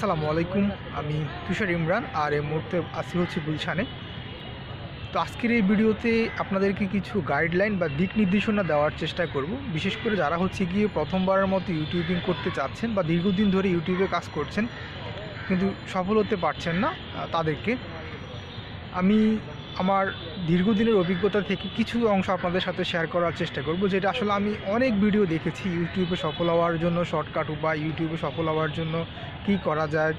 আসসালামু আলাইকুম। আমি তুষার ইমরান আর এই মুহূর্তে আসি হচ্ছে গুলশানে। তো আজকের এই ভিডিওতে আপনাদেরকে কিছু গাইডলাইন বা দিক নির্দেশনা দেওয়ার চেষ্টা করব, বিশেষ করে যারা হচ্ছে গিয়ে প্রথমবারের মতো ইউটিউবিং করতে চাচ্ছেন বা দীর্ঘদিন ধরে ইউটিউবে কাজ করছেন কিন্তু সফল হতে পারছেন না। তাদেরকে আমি আমার দীর্ঘদিনের অভিজ্ঞতা থেকে কিছু অংশ আপনাদের সাথে শেয়ার করার চেষ্টা করব, যেটা আসলে আমি অনেক ভিডিও দেখেছি ইউটিউবে সফল হওয়ার জন্য, শর্টকাট বা ইউটিউবে সফল হওয়ার জন্য কী করা যায়,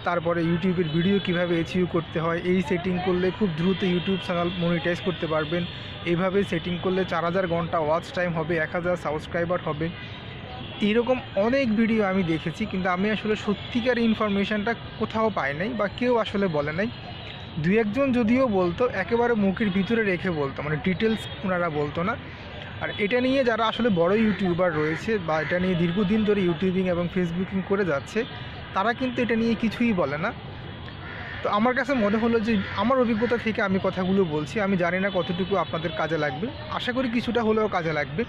তারপরে ইউটিউবের ভিডিও কিভাবে এইচইউ করতে হয়, এই সেটিং করলে খুব দ্রুত ইউটিউব চ্যানেল মনিটাইজ করতে পারবেন, এইভাবে সেটিং করলে 4000 ঘন্টা ওয়াচ টাইম হবে, 1000 সাবস্ক্রাইবার হবে। এরকম অনেক ভিডিও আমি দেখেছি, কিন্তু আমি আসলে সত্যিকার ইনফরমেশানটা কোথাও পাই নাই বা কেউ আসলে বলে নাই। দু একজন যদিও বলতো, একেবারে মুখের ভিতরে রেখে বলতো, মানে ডিটেলস ওনারা বলতো না। আর এটা নিয়ে যারা আসলে বড় ইউটিউবার রয়েছে বা এটা নিয়ে দীর্ঘদিন ধরে ইউটিউবিং এবং ফেসবুকিং করে যাচ্ছে, তারা কিন্তু এটা নিয়ে কিছুই বলে না। তো আমার কাছে মনে হলো যে আমার অভিজ্ঞতা থেকে আমি কথাগুলো বলছি। আমি জানি না কতটুকু আপনাদের কাজে লাগবে, আশা করি কিছুটা হলেও কাজে লাগবে।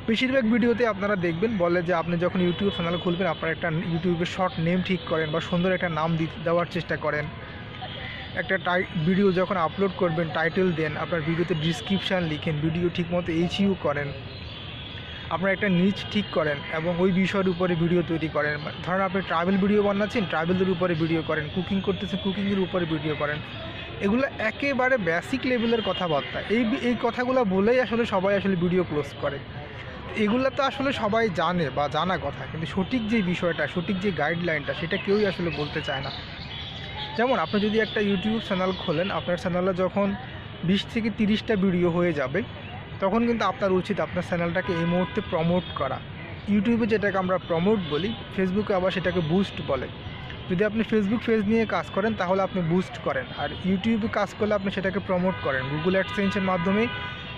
বেশিরভাগ ভিডিওতে আপনারা দেখবেন বলে যে আপনি যখন ইউটিউব চ্যানেল খুলবেন আপনার একটা ইউটিউবের শর্ট নেম ঠিক করেন বা সুন্দর একটা নাম দেওয়ার চেষ্টা করেন। একটা ভিডিও যখন আপলোড করবেন টাইটেল দেন, আপনার ভিডিওতে ডিসক্রিপশান লিখেন, ভিডিও ঠিকমতো এইচইউ করেন, আপনার একটা নিচ ঠিক করেন এবং ওই বিষয়ের উপরে ভিডিও তৈরি করেন। ধরেন আপনি ট্রাভেল ভিডিও বানাচ্ছেন, ট্রাভেলের উপরে ভিডিও করেন, কুকিং করতেছেন, কুকিংয়ের উপরে ভিডিও করেন। এগুলো একেবারে বেসিক লেভেলের কথাবার্তা। এই কথাগুলো বলেই আসলে সবাই আসলে ভিডিও ক্লোজ করে। এগুলো তো আসলে সবাই জানে বা জানা কথা, কিন্তু সঠিক যে বিষয়টা, সঠিক যে গাইডলাইনটা, সেটা কেউই আসলে বলতে চায় না। যেমন আপনি যদি একটা ইউটিউব চ্যানেল খোলেন, আপনার চ্যানেলে যখন 20 থেকে 30টা ভিডিও হয়ে যাবে, তখন কিন্তু আপনার উচিত আপনার চ্যানেলটাকে এই মুহূর্তে প্রমোট করা। ইউটিউবে যেটাকে আমরা প্রমোট বলি, ফেসবুকে আবার সেটাকে বুস্ট বলে। যদি আপনি ফেসবুক পেজ নিয়ে কাজ করেন তাহলে আপনি বুস্ট করেন, আর ইউটিউবে কাজ করলে আপনি সেটাকে প্রমোট করেন। গুগল অ্যাডসেন্সের মাধ্যমে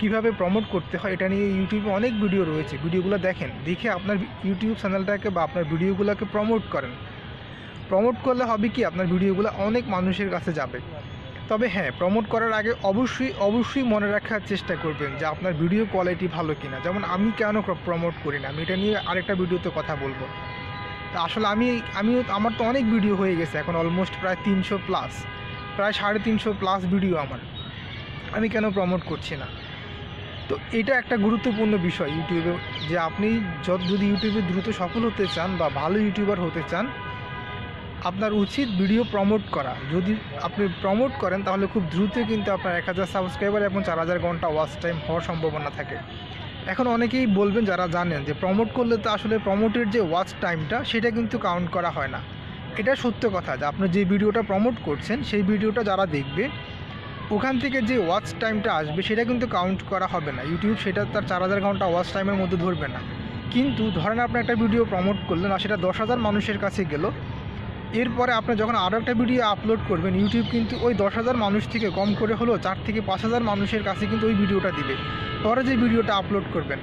কীভাবে প্রমোট করতে হয় এটা নিয়ে ইউটিউবে অনেক ভিডিও রয়েছে, ভিডিওগুলো দেখেন, দেখে আপনার ইউটিউব চ্যানেলটাকে বা আপনার ভিডিওগুলোকে প্রমোট করেন। প্রমোট করলে হবে কি, আপনার ভিডিওগুলো অনেক মানুষের কাছে যাবে। তবে হ্যাঁ, প্রমোট করার আগে অবশ্যই মনে রাখার চেষ্টা করবেন যে আপনার ভিডিও কোয়ালিটি ভালো কিনা। যেমন আমি কেন প্রমোট করি না, আমি এটা নিয়ে আরেকটা ভিডিওতে কথা বলবো। তা আসলে আমার তো অনেক ভিডিও হয়ে গেছে, এখন অলমোস্ট প্রায় 300+, প্রায় 350+ ভিডিও আমার, আমি কেন প্রমোট করছি না? তো এটা একটা গুরুত্বপূর্ণ বিষয় ইউটিউবে, যে আপনি যদি ইউটিউবে দ্রুত সফল হতে চান বা ভালো ইউটিউবার হতে চান, আপনার উচিত ভিডিও প্রমোট করা। যদি আপনি প্রমোট করেন তাহলে খুব দ্রুত কিন্তু আপনার 1000 সাবস্ক্রাইবার এবং 4000 ঘন্টা ওয়াচ টাইম হওয়ার সম্ভাবনা থাকে। এখন অনেকেই বলবেন যারা জানেন যে প্রমোট করলে তো আসলে প্রমোটের যে ওয়াচ টাইমটা সেটা কিন্তু কাউন্ট করা হয় না। এটা সত্য কথা যে আপনি যে ভিডিওটা প্রমোট করছেন সেই ভিডিওটা যারা দেখবে, ওখান থেকে যে ওয়াচ টাইমটা আসবে সেটা কিন্তু কাউন্ট করা হবে না। ইউটিউব সেটা তার 4000 ঘন্টা ওয়াচ টাইমের মধ্যে ধরবে না। কিন্তু ধরেন আপনি একটা ভিডিও প্রমোট করলেন আর সেটা 10,000 মানুষের কাছে গেল, এরপরে আপনি যখন আরও একটা ভিডিও আপলোড করবেন, ইউটিউব কিন্তু ওই 10,000 মানুষ থেকে কম করে হলেও 4 থেকে 5,000 মানুষের কাছে কিন্তু ওই ভিডিওটা দিবে পরে যে ভিডিওটা আপলোড করবেন।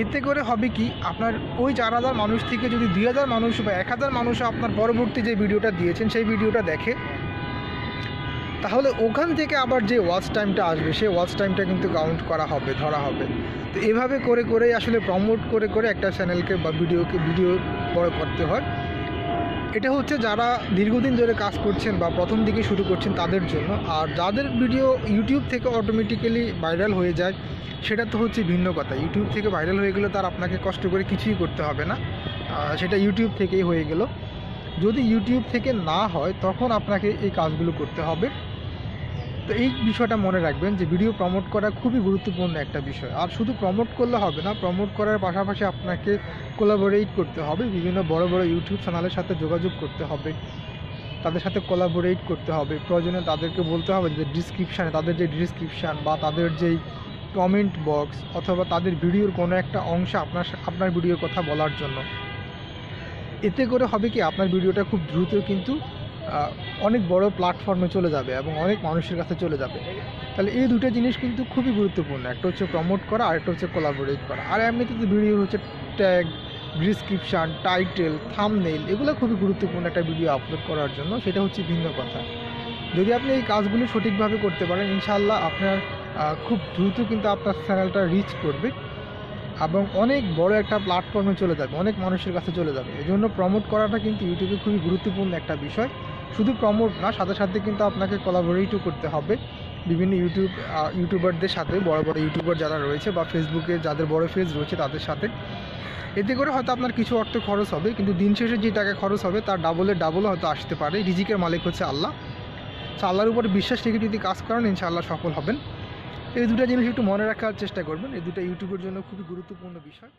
এতে করে হবে কি, আপনার ওই 4000 মানুষ থেকে যদি 2000 মানুষ বা 1000 মানুষও আপনার পরবর্তী যে ভিডিওটা দিয়েছেন সেই ভিডিওটা দেখে, তাহলে ওখান থেকে আবার যে ওয়াচ টাইমটা আসবে সেই ওয়াচ টাইমটা কিন্তু কাউন্ট করা হবে, ধরা হবে। তো এভাবে করেই আসলে প্রমোট করে একটা চ্যানেলকে বা ভিডিও বড় করতে হয়। এটা হচ্ছে যারা দীর্ঘদিন ধরে কাজ করছেন বা প্রথম দিকে শুরু করছেন তাদের জন্য। আর যাদের ভিডিও ইউটিউব থেকে অটোমেটিক্যালি ভাইরাল হয়ে যায়, সেটা তো হচ্ছে ভিন্ন কথা। ইউটিউব থেকে ভাইরাল হয়ে গেলে তার আপনাকে কষ্ট করে কিছুই করতে হবে না, সেটা ইউটিউব থেকেই হয়ে গেল। যদি ইউটিউব থেকে না হয় তখন আপনাকে এই কাজগুলো করতে হবে। তো এই বিষয়টা মনে রাখবেন যে ভিডিও প্রমোট করা খুবই গুরুত্বপূর্ণ একটা বিষয়। আর শুধু প্রমোট করলে হবে না, প্রমোট করার পাশাপাশি আপনাকে কোলাবোরেট করতে হবে, বিভিন্ন বড় ইউটিউব চ্যানেলের সাথে যোগাযোগ করতে হবে, তাদের সাথে কোলাবোরেট করতে হবে। প্রয়োজনে তাদেরকে বলতে হবে যে ডিসক্রিপশানে তাদের যে ডিসক্রিপশান বা তাদের যেই কমেন্ট বক্স অথবা তাদের ভিডিওর কোনো একটা অংশ আপনার ভিডিওর কথা বলার জন্য। এতে করে হবে কি, আপনার ভিডিওটা খুব দ্রুত কিন্তু অনেক বড় প্ল্যাটফর্মে চলে যাবে এবং অনেক মানুষের কাছে চলে যাবে। তাহলে এই দুটো জিনিস কিন্তু খুবই গুরুত্বপূর্ণ, একটা হচ্ছে প্রমোট করা আর একটা হচ্ছে কোলাবোরেট করা। আর এমনিতে তো ভিডিও হচ্ছে ট্যাগ, ডিসক্রিপশান, টাইটেল, থাম্বনেইল, এগুলো খুবই গুরুত্বপূর্ণ একটা ভিডিও আপলোড করার জন্য, সেটা হচ্ছে ভিন্ন কথা। যদি আপনি এই কাজগুলো সঠিকভাবে করতে পারেন, ইনশাআল্লাহ আপনার খুব দ্রুত কিন্তু আপনার চ্যানেলটা রিচ করবে। এবং অনেক বড় একটা প্ল্যাটফর্মে চলে যাবে, অনেক মানুষের কাছে চলে যাবে। এই জন্য প্রমোট করাটা কিন্তু ইউটিউবে খুবই গুরুত্বপূর্ণ একটা বিষয়। শুধু প্রমোট না, সাথে সাথে কিন্তু আপনাকে কোলাবোরেটও করতে হবে বিভিন্ন ইউটিউবারদের সাথে, বড় বড় ইউটিউবার যারা রয়েছে বা ফেসবুকে যাদের বড় পেজ রয়েছে তাদের সাথে। এতে করে হয়তো আপনার কিছু অর্থ খরচ হবে, কিন্তু দিন শেষে যে টাকা খরচ হবে তার ডাবলের ডাবল হয়তো আসতে পারে। রিজিকের মালিক হচ্ছে আল্লাহ। তো আল্লাহর উপরে বিশ্বাস রেখে যদি কাজ করেন ইনশাআল্লাহ সফল হবেন। এই দুটো জিনিস একটু মনে রাখার চেষ্টা করবেন, এই দুটো ইউটিউবের জন্য খুবই গুরুত্বপূর্ণ বিষয়।